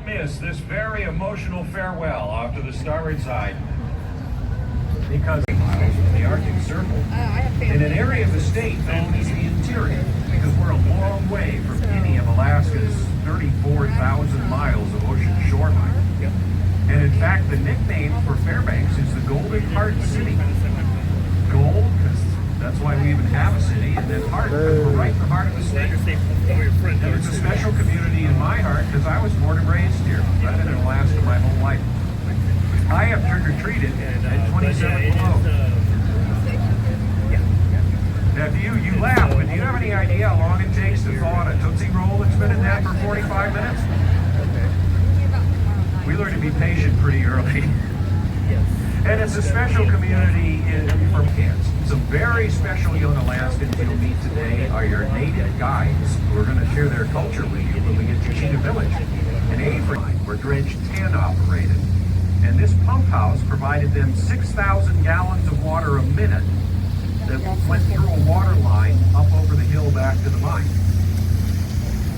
miss this very emotional farewell off to the starboard side, because miles from the Arctic Circle, in an area of the state known as the interior, because we're a long way from any of Alaska's 34,000 miles of ocean shoreline. And in fact, the nickname for Fairbanks is the Golden Heart City. Gold, because that's why we even have a city, and then heart, because we're right in the heart of the state. And it's a special community in my heart because I was born and raised here. I've been in Alaska my whole life. I have trick-or-treated at 27 below. Now, you laugh, but do you have any idea how long it takes to thaw out a Tootsie Roll that's been in that for 45 minutes? We learn to be patient pretty early. And it's a special community for kids. Some very special young Alaskans you'll meet today are your native guides who are going to share their culture with you when we get to Cheetah Village. In Avery, where Dredge 10 operated. And this pump house provided them 6,000 gallons of water a minute that went through a water line up over the hill back to the mine.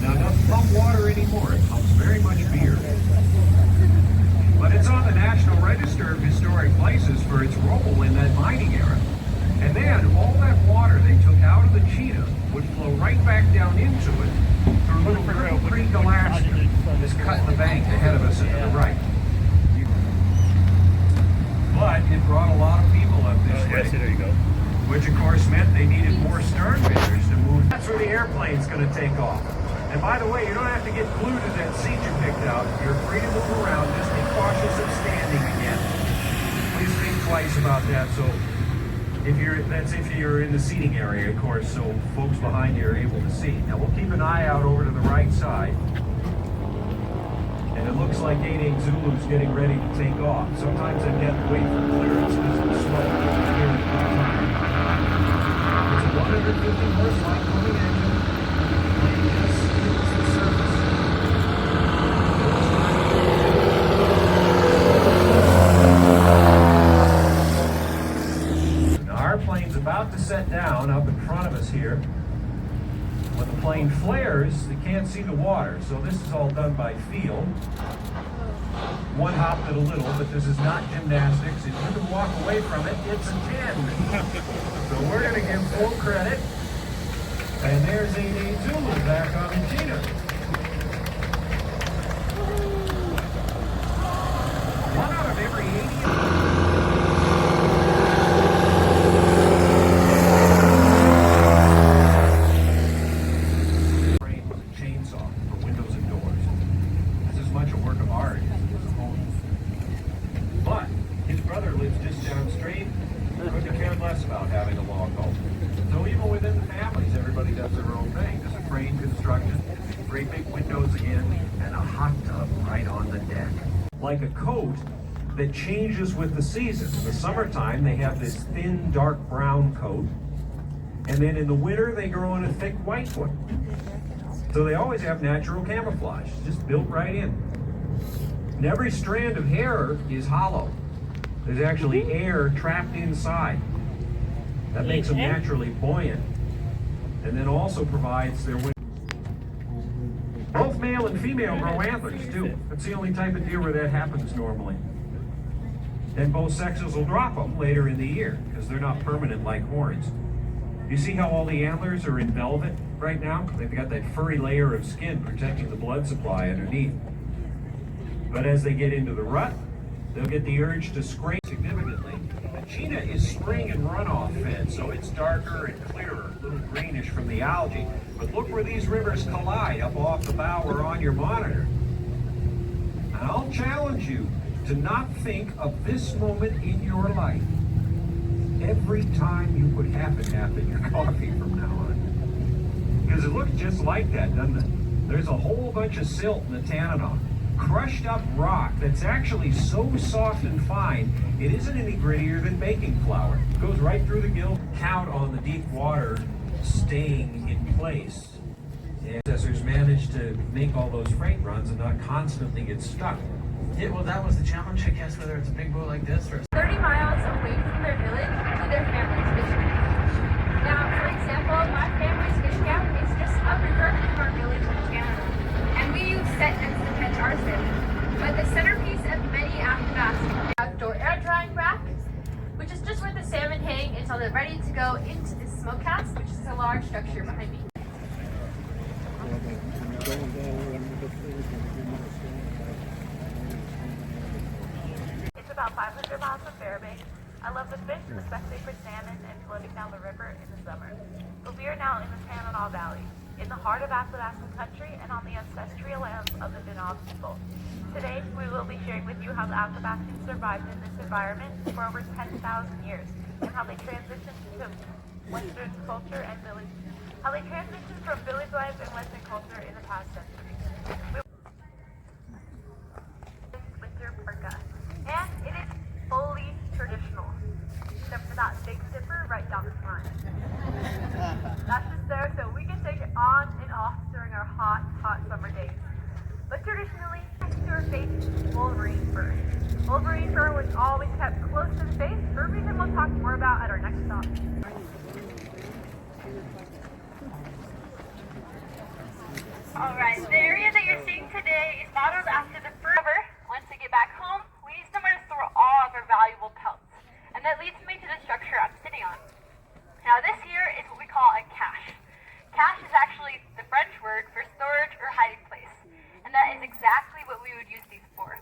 Now, it doesn't pump water anymore. It pumps very much beer. But it's on the National Register of Historic Places for its role in that mining era. And then all that water they took out of the Cheetah would flow right back down into it through Little Creek, Alaska, this cut in the bank ahead of us and to the right. But it brought a lot of people up this way, there you go. Which of course meant they needed more stern bidders to move. That's where the airplane's going to take off. And by the way, you don't have to get glued to that seat you picked out. You're free to move around. Just be cautious of standing again. Please think twice about that. So if you're in the seating area, of course, so folks behind you are able to see. Now we'll keep an eye out over to the right side. And it looks like 88 Zulu's getting ready to take off. Sometimes they have to wait for clearance because of the smoke. It's a 150 horsepower coming engine. Our plane's about to set down up in front of us here. When the plane flares, they can't see the water, so this is all done by feel. One hopped it a little, but this is not gymnastics. If you can walk away from it, it's a 10. So we're going to give full credit. And there's 88 Zulu back on the Cheetah. One out of every 80. About having a log home. So even within the families, everybody does their own thing. There's a crane construction, great big windows again, and a hot tub right on the deck. Like a coat that changes with the season. In the summertime, they have this thin, dark brown coat. And then in the winter, they grow in a thick white one. So they always have natural camouflage, just built right in. And every strand of hair is hollow. There's actually air trapped inside. That makes them naturally buoyant, and then also provides their wind. Both male and female grow antlers too. That's the only type of deer where that happens normally. And both sexes will drop them later in the year because they're not permanent like horns. You see how all the antlers are in velvet right now? They've got that furry layer of skin protecting the blood supply underneath. But as they get into the rut, they'll get the urge to scrape significantly. Cheetah is spring and runoff fed, so it's darker and clearer, a little greenish from the algae. But look where these rivers collide, up off the bow or on your monitor. And I'll challenge you to not think of this moment in your life every time you put half and half in your coffee from now on. Because it looks just like that, doesn't it? There's a whole bunch of silt in the tannin on it. Crushed up rock that's actually so soft and fine, it isn't any grittier than baking flour. It goes right through the gill. Count on the deep water staying in place. And processors managed to make all those freight runs and not constantly get stuck. Yeah, well, that was the challenge, I guess, whether it's a big boat like this or 30 miles away from their village to their family's fishing cabin. Now, for example, my family's fish cabin is just upriver from our village in Canada. And we use set nets to catch our salmon. But the centerpiece of many aquabats is the outdoor air drying rack, which is just where the salmon hang until they're ready to go into the smokehouse, which is a large structure behind me. It's about 500 miles from Fairbanks. I love the fish, especially for salmon and floating down the river in the summer. But we are now in the Tanana Valley, in the heart of Athabascan country and on the ancestral lands of the Denali people. Today, we will be sharing with you how the Athabascans survived in this environment for over 10,000 years and how they transitioned to Western culture and from village life and Western culture in the past century. Winter parka, and it is fully traditional, except for that big zipper right down the front. That's just there so we can take it on and off during our hot summer days. But traditionally, next to our face is Wolverine fur. Wolverine fur was always kept close to the face for a reason we'll talk more about at our next stop. Alright, the area that you're seeing today is modeled after the fur. Once we get back home, we need somewhere to store all of our valuable pelts. And that leads me to the structure I'm sitting on. Now this here is what we call a cache. Cache is actually the French word for storage or hiding place. And that is exactly what we would use these for.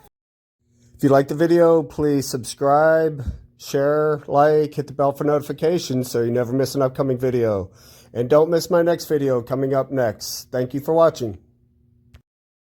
If you like the video, please subscribe, share, like, hit the bell for notifications so you never miss an upcoming video. And don't miss my next video coming up next. Thank you for watching.